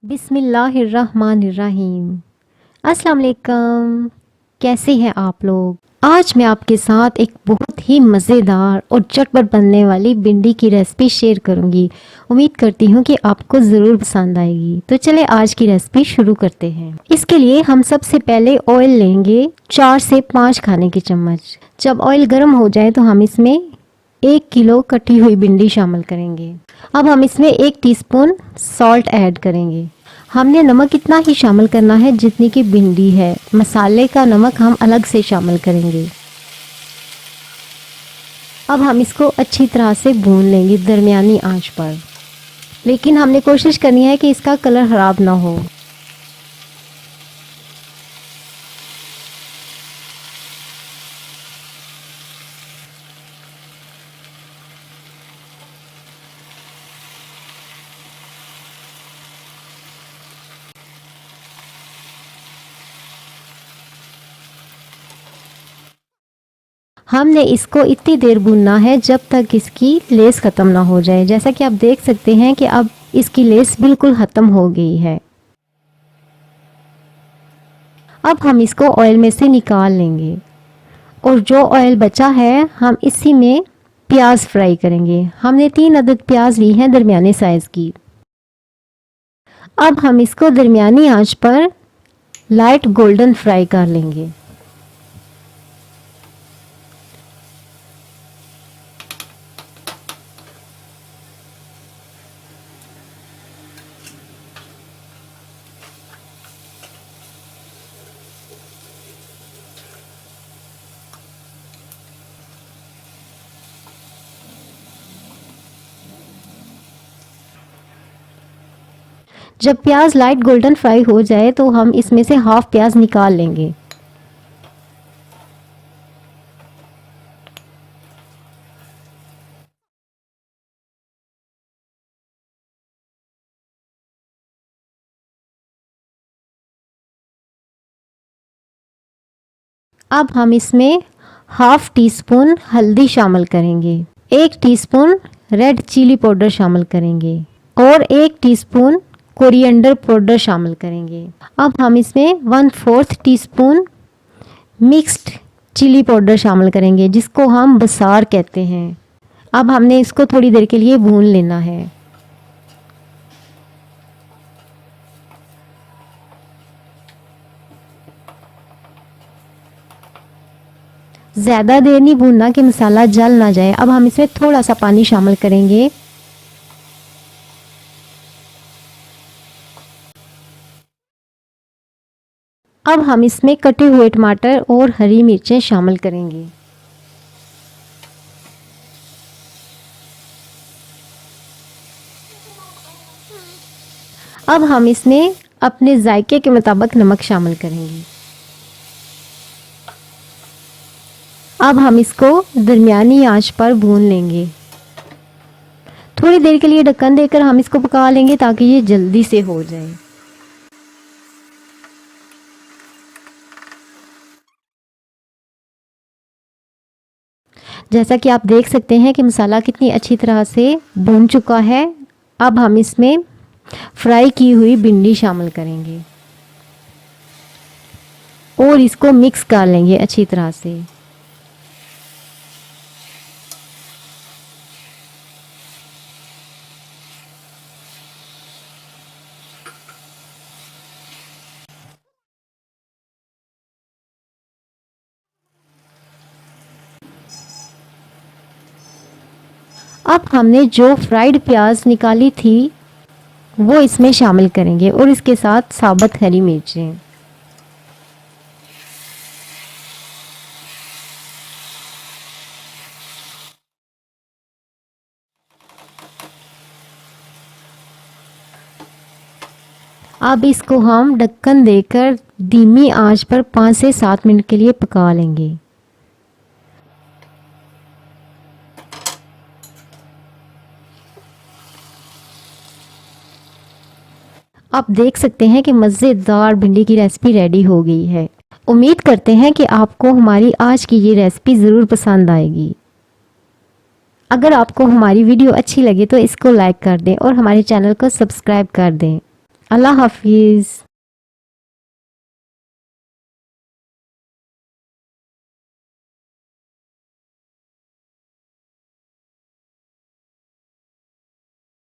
बिस्मिल्लाहिर्रहमानिर्रहीम। अस्सलाम वालेकुम। कैसे हैं आप लोग? आज मैं आपके साथ एक बहुत ही मज़ेदार और चटपट बनने वाली भिंडी की रेसिपी शेयर करूंगी। उम्मीद करती हूँ कि आपको ज़रूर पसंद आएगी। तो चले आज की रेसिपी शुरू करते हैं। इसके लिए हम सबसे पहले ऑयल लेंगे 4 से 5 खाने के चम्मच। जब ऑयल गर्म हो जाए तो हम इसमें 1 किलो कटी हुई भिंडी शामिल करेंगे। अब हम इसमें 1 टीस्पून सॉल्ट ऐड करेंगे। हमने नमक इतना ही शामिल करना है जितनी की भिंडी है। मसाले का नमक हम अलग से शामिल करेंगे। अब हम इसको अच्छी तरह से भून लेंगे दरमियानी आंच पर, लेकिन हमने कोशिश करनी है कि इसका कलर ख़राब ना हो। हमने इसको इतनी देर भूनना है जब तक इसकी लेस ख़त्म ना हो जाए। जैसा कि आप देख सकते हैं कि अब इसकी लेस बिल्कुल ख़त्म हो गई है। अब हम इसको ऑयल में से निकाल लेंगे और जो ऑयल बचा है हम इसी में प्याज फ्राई करेंगे। हमने 3 अदद प्याज ली हैं दरमियाने साइज़ की। अब हम इसको दरमियानी आंच पर लाइट गोल्डन फ्राई कर लेंगे। जब प्याज लाइट गोल्डन फ्राई हो जाए तो हम इसमें से हाफ प्याज निकाल लेंगे। अब हम इसमें हाफ टी स्पून हल्दी शामिल करेंगे, 1 टीस्पून रेड चिली पाउडर शामिल करेंगे और 1 टीस्पून कोरिएंडर पाउडर शामिल करेंगे। अब हम इसमें 1/4 टीस्पून मिक्स्ड चिली पाउडर शामिल करेंगे, जिसको हम बसार कहते हैं। अब हमने इसको थोड़ी देर के लिए भून लेना है। ज़्यादा देर नहीं भूनना कि मसाला जल ना जाए। अब हम इसमें थोड़ा सा पानी शामिल करेंगे। अब हम इसमें कटे हुए टमाटर और हरी मिर्चें शामिल करेंगे। अब हम इसमें अपने जायके के मुताबिक नमक शामिल करेंगे। अब हम इसको दरमियानी आंच पर भून लेंगे। थोड़ी देर के लिए ढक्कन देकर हम इसको पका लेंगे ताकि ये जल्दी से हो जाए। जैसा कि आप देख सकते हैं कि मसाला कितनी अच्छी तरह से भून चुका है। अब हम इसमें फ्राई की हुई भिंडी शामिल करेंगे और इसको मिक्स कर लेंगे अच्छी तरह से। अब हमने जो फ्राइड प्याज निकाली थी वो इसमें शामिल करेंगे और इसके साथ साबुत हरी मिर्चें। अब इसको हम ढक्कन देकर धीमी आंच पर 5 से 7 मिनट के लिए पका लेंगे। आप देख सकते हैं कि मज़ेदार भिंडी की रेसिपी रेडी हो गई है। उम्मीद करते हैं कि आपको हमारी आज की ये रेसिपी ज़रूर पसंद आएगी। अगर आपको हमारी वीडियो अच्छी लगे तो इसको लाइक कर दें और हमारे चैनल को सब्सक्राइब कर दें। अल्लाह हाफिज़।